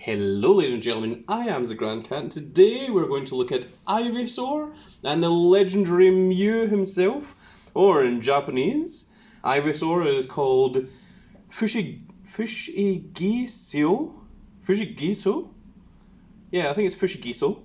Hello ladies and gentlemen, I am the Grand Cat and today we're going to look at Ivysaur and the legendary Mew himself, or in Japanese, Ivysaur is called Fushigiso? Fushigiso? Yeah, I think it's Fushigiso.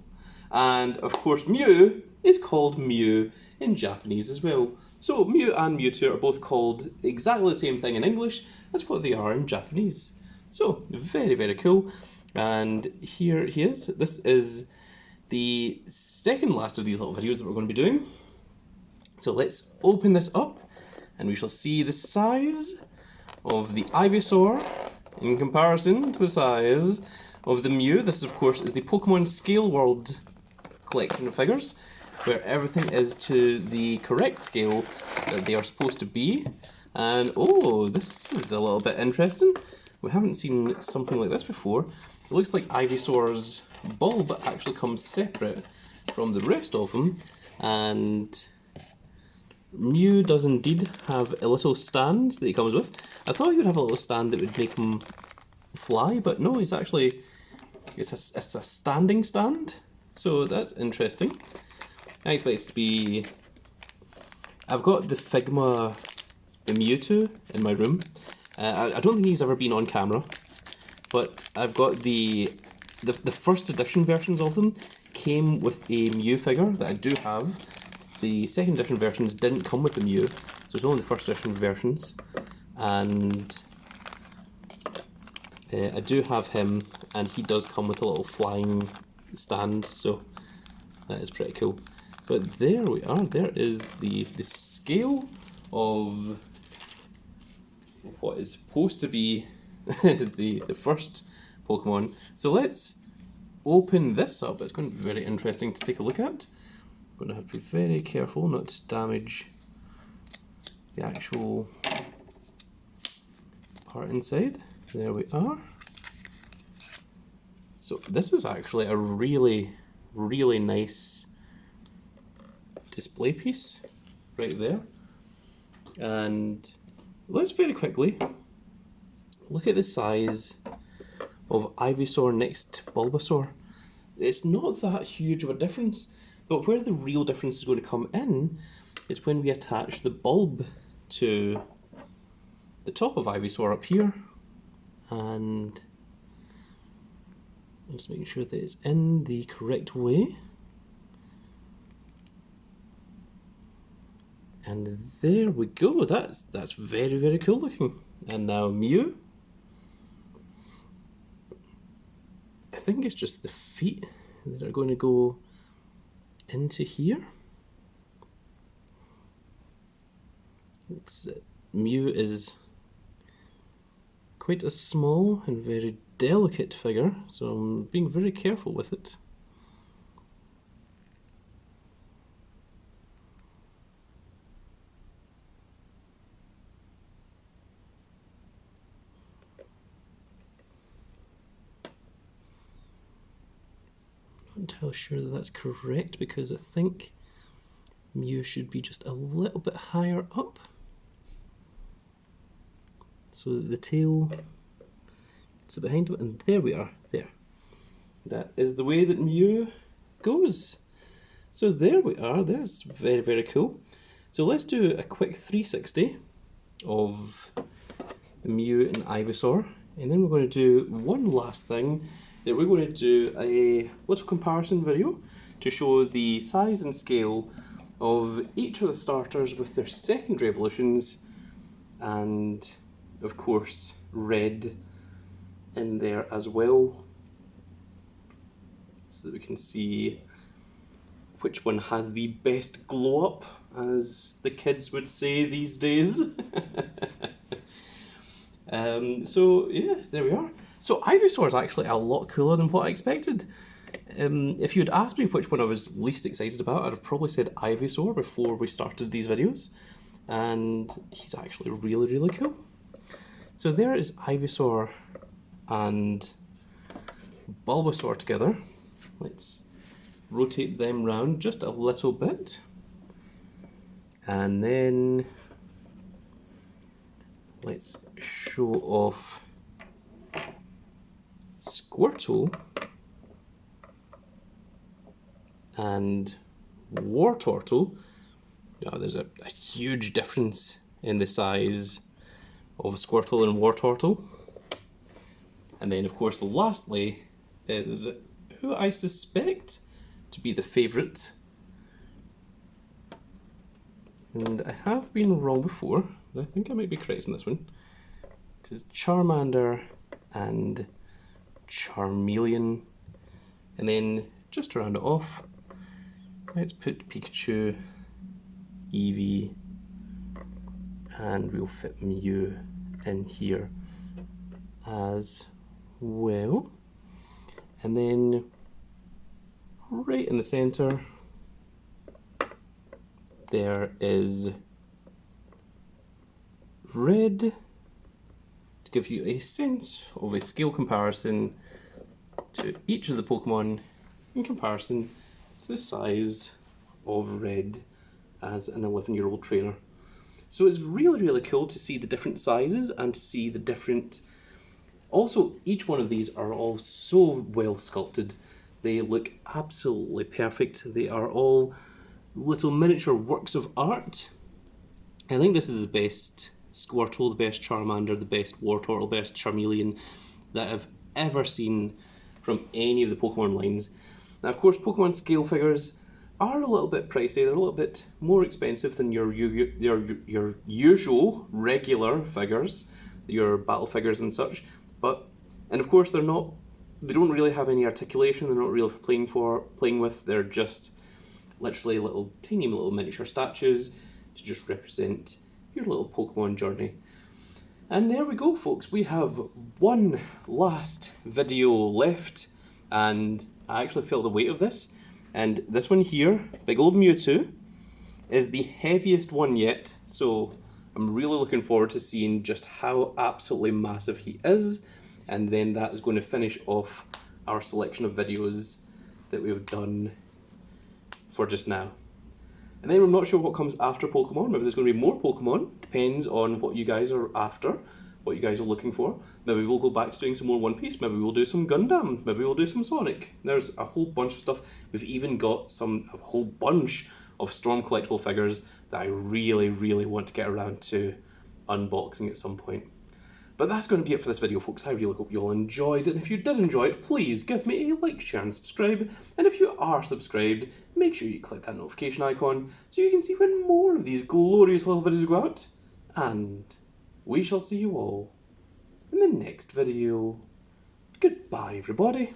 And of course Mew is called Mew in Japanese as well. So Mew and Mewtwo are both called exactly the same thing in English as what they are in Japanese. So, very, very cool. And here he is. This is the second last of these little videos that we're going to be doing. So let's open this up and we shall see the size of the Ivysaur in comparison to the size of the Mew. This, of course, is the Pokemon Scale World collection of figures, where everything is to the correct scale that they are supposed to be. And oh, this is a little bit interesting. We haven't seen something like this before. It looks like Ivysaur's bulb actually comes separate from the rest of them, and Mew does indeed have a little stand that he comes with. I thought he would have a little stand that would make him fly, but no, he's actually, it's a standing stand, so that's interesting. I expect it to be, I've got the Figma, the Mewtwo in my room. I don't think he's ever been on camera, but I've got the first edition versions of them came with a Mew figure that I do have. The second edition versions didn't come with the Mew, so it's only the first edition versions. And I do have him, and he does come with a little flying stand, so that is pretty cool. But there we are, there is the scale of what is supposed to be the first Pokemon. So let's open this up. It's going to be very interesting to take a look at. I'm going to have to be very careful not to damage the actual part inside. There we are. So this is actually a really, really nice display piece right there. And let's very quickly look at the size of Ivysaur next to Bulbasaur. It's not that huge of a difference, but where the real difference is going to come in is when we attach the bulb to the top of Ivysaur up here, and I'm just making sure that it's in the correct way. And there we go, that's very, very cool looking. And now Mew. I think it's just the feet that are going to go into here. Mew is quite a small and very delicate figure, so I'm being very careful with it. Not entirely sure that that's correct, because I think Mew should be just a little bit higher up, so that the tail is behind it, and there we are, there. That is the way that Mew goes. So there we are, there's very, very cool. So let's do a quick 360 of Mew and Ivysaur, and then we're going to do one last thing, that we're going to do a little comparison video to show the size and scale of each of the starters with their secondary evolutions, and of course red in there as well, so that we can see which one has the best glow up, as the kids would say these days. So yes, there we are. So Ivysaur is actually a lot cooler than what I expected. If you'd asked me which one I was least excited about, I'd have probably said Ivysaur before we started these videos, and he's actually really, really cool. So there is Ivysaur and Bulbasaur together. Let's rotate them round just a little bit, and then let's show off Squirtle and Wartortle, there's a huge difference in the size of Squirtle and Wartortle. And then, of course, lastly is who I suspect to be the favourite. And I have been wrong before, but I think I might be correct in this one. It is Charmander and Charmeleon. And then, just to round it off, let's put Pikachu, Eevee, and we'll fit Mew in here as well. And then, right in the centre, there is Red, to give you a sense of a scale comparison to each of the Pokemon in comparison to the size of Red as an 11-year-old trainer. So it's really, really cool to see the different sizes and to see the different... Also, each one of these are all so well sculpted. They look absolutely perfect. They are all little miniature works of art. I think this is the best Squirtle, the best Charmander, the best Wartortle, the best Charmeleon that I've ever seen from any of the Pokemon lines. Now, of course, Pokemon scale figures are a little bit pricey. They're a little bit more expensive than your usual regular figures, your battle figures and such. And of course, they don't really have any articulation. They're not really playing with. They're just literally tiny little miniature statues to just represent your little Pokemon journey. And there we go, folks. We have one last video left, and I actually felt the weight of this. And this one here, big old Mewtwo, is the heaviest one yet. So I'm really looking forward to seeing just how absolutely massive he is. And then that is going to finish off our selection of videos that we've done for just now. And then I'm not sure what comes after Pokemon. Maybe there's going to be more Pokemon. Depends on what you guys are after, what you guys are looking for. Maybe we'll go back to doing some more One Piece. Maybe we'll do some Gundam. Maybe we'll do some Sonic. There's a whole bunch of stuff. We've even got a whole bunch of Storm collectible figures that I really, really want to get around to unboxing at some point. But that's going to be it for this video, folks. I really hope you all enjoyed it. And if you did enjoy it, please give me a like, share, and subscribe. And if you are subscribed, make sure you click that notification icon so you can see when more of these glorious little videos go out. And we shall see you all in the next video. Goodbye, everybody.